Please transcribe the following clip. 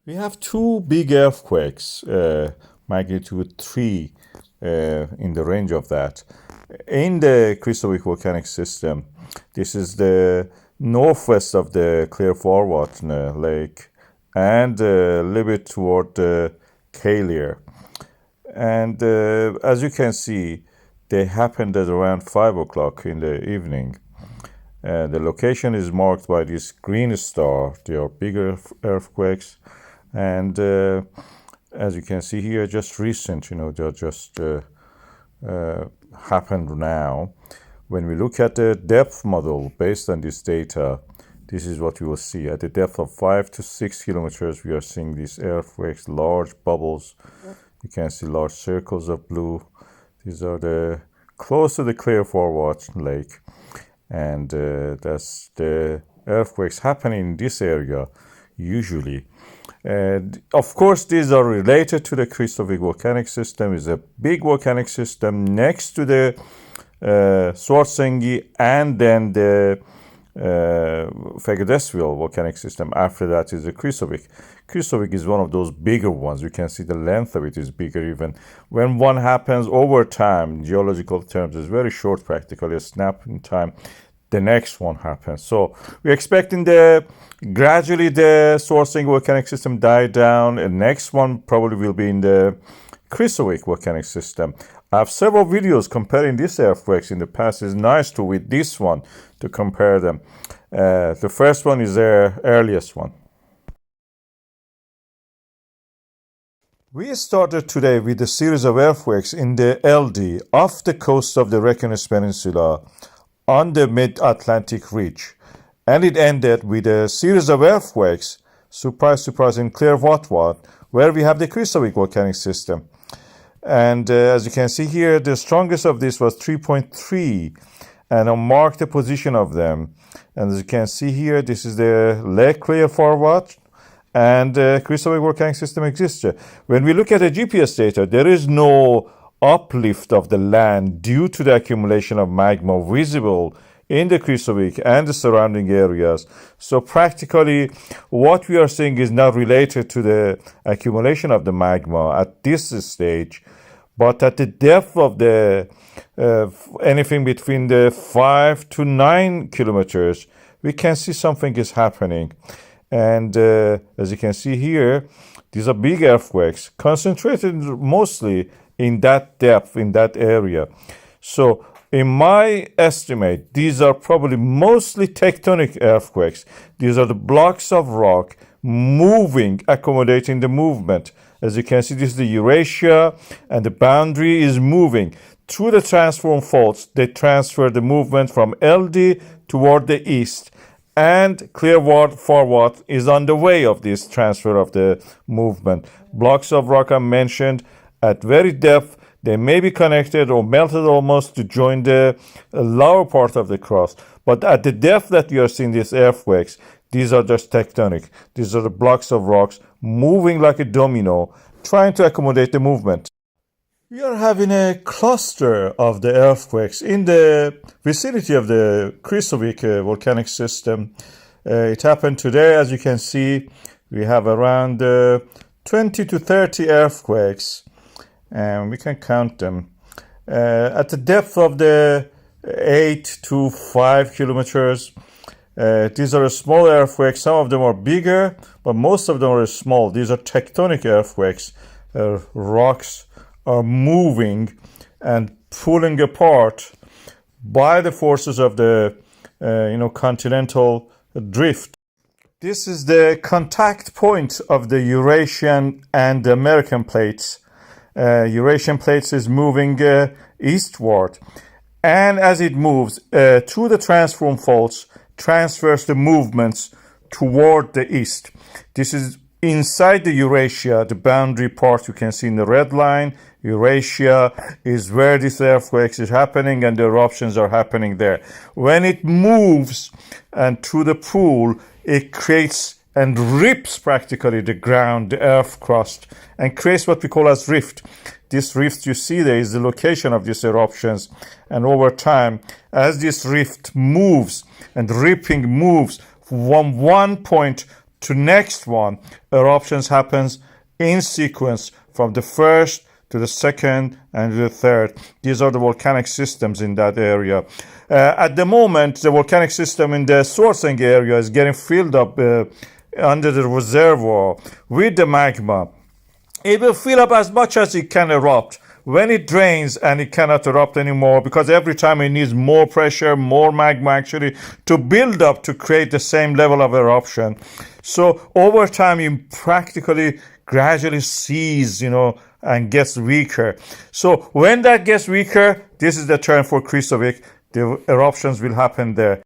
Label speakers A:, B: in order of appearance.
A: We have two big earthquakes, magnitude 3 in the range of that. In the Krýsuvík volcanic system, this is the northwest of the Clearforward lake and a little bit toward the Kalir. And as you can see, they happened at around 5 o'clock in the evening. The location is marked by this green star. They are bigger earthquakes. And as you can see here, just recent, they're just happened now. When we look at the depth model based on this data, this is what we will see. At the depth of 5 to 6 kilometers, we are seeing these earthquakes, large bubbles. You can see large circles of blue. These are the close to the Clearforward lake. And that's the earthquakes happening in this area usually. Of course, these are related to the Krýsuvík volcanic system. It's a big volcanic system next to the Svartsengi and then the Fagradalsfjall volcanic system. After that is the Krýsuvík. Krýsuvík is one of those bigger ones. You can see the length of it is bigger even. When one happens over time, in geological terms, it's very short, practically a snap in time. The next one happens. So we're expecting gradually the Svartsengi volcanic system die down. And next one probably will be in the Krýsuvík volcanic system. I have several videos comparing these earthquakes in the past. It's nice to with this one to compare them. The first one is the earliest one. We started today with a series of earthquakes in the LD off the coast of the Reykjanes Peninsula on the mid-Atlantic ridge. And it ended with a series of earthquakes, surprise, surprise, in Clearforward, where we have the Krýsuvík volcanic system. And as you can see here, the strongest of this was 3.3, and I'll mark the position of them. And as you can see here, this is the Lake Clearforward, and the Krýsuvík volcanic system exists. When we look at the GPS data, there is no uplift of the land due to the accumulation of magma visible in the Krýsuvík and the surrounding areas. So practically, what we are seeing is not related to the accumulation of the magma at this stage, but at the depth of the anything between the 5 to 9 kilometers, we can see something is happening. And as you can see here, these are big earthquakes concentrated mostly in that depth, in that area. So in my estimate, these are probably mostly tectonic earthquakes. These are the blocks of rock moving, accommodating the movement. As you can see, this is the Eurasia, and the boundary is moving. Through the transform faults, they transfer the movement from LD toward the east. And Clearforward is on the way of this transfer of the movement. Blocks of rock are mentioned at very depth. They may be connected or melted almost to join the lower part of the crust. But at the depth that you are seeing these earthquakes, these are just tectonic. These are the blocks of rocks moving like a domino, trying to accommodate the movement. We are having a cluster of the earthquakes in the vicinity of the Krýsuvík volcanic system. It happened today. As you can see, we have around 20 to 30 earthquakes, and we can count them. At the depth of the 8 to 5 kilometers, these are small earthquakes. Some of them are bigger, but most of them are small. These are tectonic earthquakes. Rocks are moving and pulling apart by the forces of the continental drift. This is the contact point of the Eurasian and the American plates. Eurasian plates is moving eastward, and as it moves through the transform faults, transfers the movements toward the east. This is inside the Eurasia, the boundary part you can see in the red line. Eurasia is where this earthquakes is happening and the eruptions are happening there. When it moves and through the pool, it creates and rips practically the ground, the earth crust, and creates what we call as rift. This rift you see there is the location of these eruptions, and over time, as this rift moves and ripping moves from one point to next one, eruptions happens in sequence from the first to the second and the third. These are the volcanic systems in that area. At the moment, the volcanic system in the sourcing area is getting filled up under the reservoir with the magma. It will fill up as much as it can erupt. When it drains and it cannot erupt anymore, because every time it needs more pressure, more magma actually to build up to create the same level of eruption. So over time, it practically gradually ceases, and gets weaker. So when that gets weaker, this is the term for Krýsuvík. The eruptions will happen there.